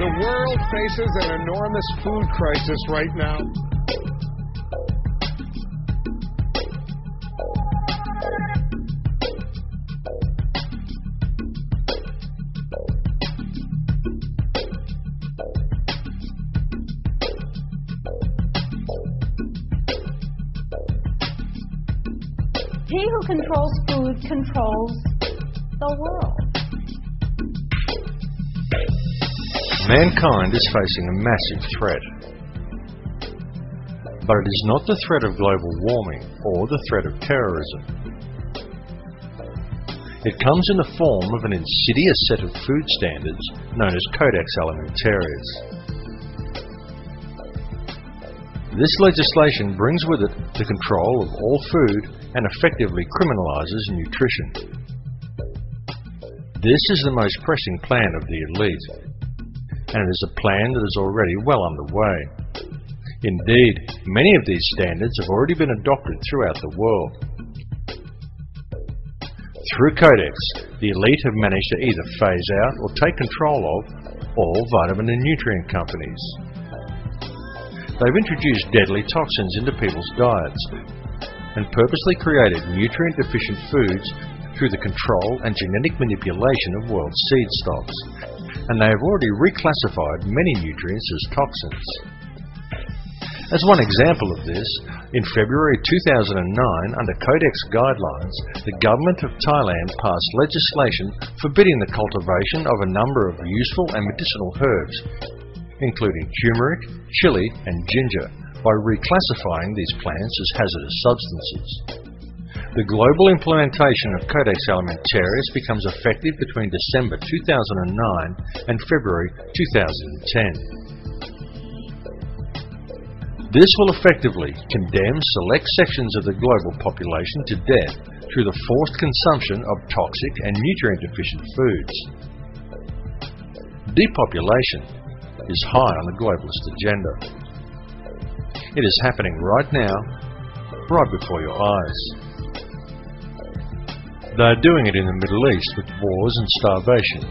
The world faces an enormous food crisis right now. He who controls food controls the world. Mankind is facing a massive threat. But it is not the threat of global warming or the threat of terrorism. It comes in the form of an insidious set of food standards known as Codex Alimentarius. This legislation brings with it the control of all food and effectively criminalizes nutrition. This is the most pressing plan of the elite, and it is a plan that is already well underway. Indeed, many of these standards have already been adopted throughout the world. Through Codex, the elite have managed to either phase out or take control of all vitamin and nutrient companies. They've introduced deadly toxins into people's diets and purposely created nutrient-deficient foods through the control and genetic manipulation of world seed stocks, and they have already reclassified many nutrients as toxins. As one example of this, in February 2009, under Codex guidelines, the government of Thailand passed legislation forbidding the cultivation of a number of useful and medicinal herbs, including turmeric, chili, and ginger, by reclassifying these plants as hazardous substances. The global implementation of Codex Alimentarius becomes effective between December 2009 and February 2010. This will effectively condemn select sections of the global population to death through the forced consumption of toxic and nutrient-deficient foods. Depopulation is high on the globalist agenda. It is happening right now, right before your eyes. They are doing it in the Middle East with wars and starvation,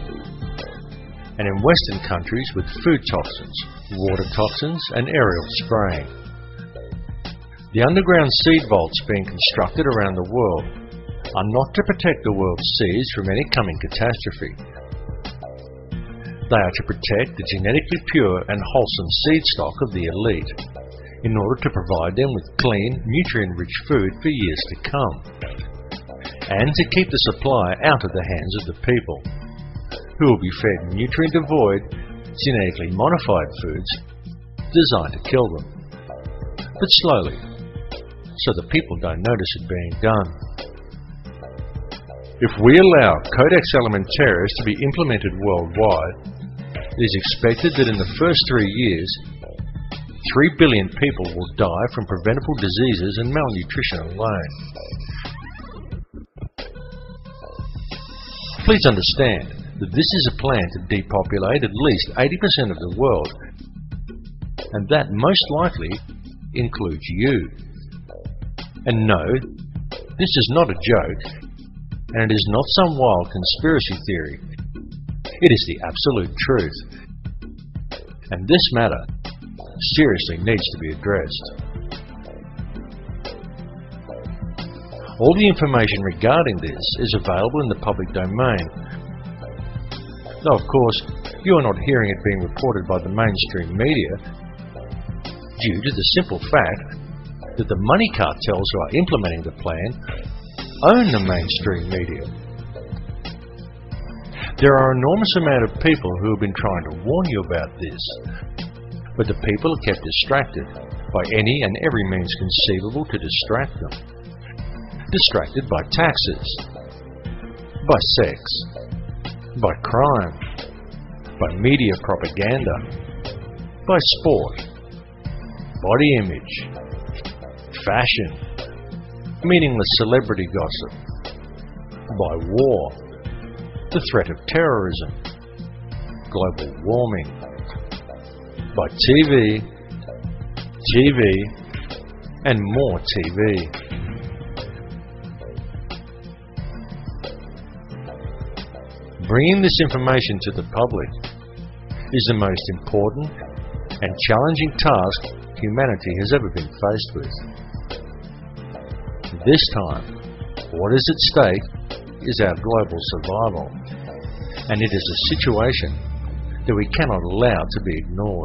and in Western countries with food toxins, water toxins, and aerial spraying. The underground seed vaults being constructed around the world are not to protect the world's seeds from any coming catastrophe. They are to protect the genetically pure and wholesome seed stock of the elite, in order to provide them with clean, nutrient-rich food for years to come, and to keep the supply out of the hands of the people, who will be fed nutrient-devoid, genetically modified foods designed to kill them, but slowly, so the people don't notice it being done. If we allow Codex Alimentarius to be implemented worldwide, it is expected that in the first 3 years, 3 billion people will die from preventable diseases and malnutrition alone. Please understand that this is a plan to depopulate at least 80% of the world, and that most likely includes you. And no, this is not a joke, and it is not some wild conspiracy theory. It is the absolute truth. And this matter seriously needs to be addressed. All the information regarding this is available in the public domain, though of course you are not hearing it being reported by the mainstream media due to the simple fact that the money cartels who are implementing the plan own the mainstream media. There are an enormous amount of people who have been trying to warn you about this, but the people are kept distracted by any and every means conceivable to distract them. Distracted by taxes, by sex, by crime, by media propaganda, by sport, body image, fashion, meaningless celebrity gossip, by war, the threat of terrorism, global warming, by TV, and more TV. Bringing this information to the public is the most important and challenging task humanity has ever been faced with. This time, what is at stake is our global survival, and it is a situation that we cannot allow to be ignored.